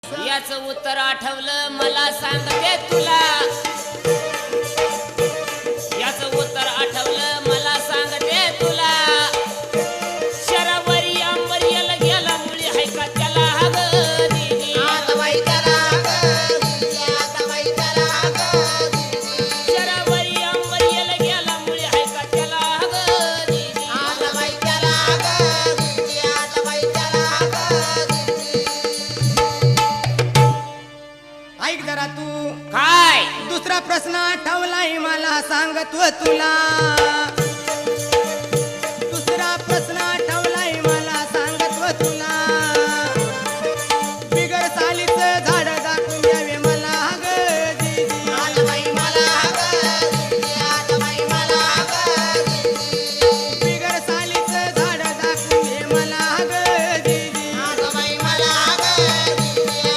याचं उत्तर आठवलं मला सांगते तुला, याचं उत्तर आठवलं मला सांगते तुला. शरावरी अंबरियाला गेला मुली हाय का त्याला हग दिदी, शरावरी अंबरियाला गेला मुली हाय का त्याला हग दिदी. ऐक जरा तू काय दुसरा प्रश्न आठवलाय मला सांगतो तुला.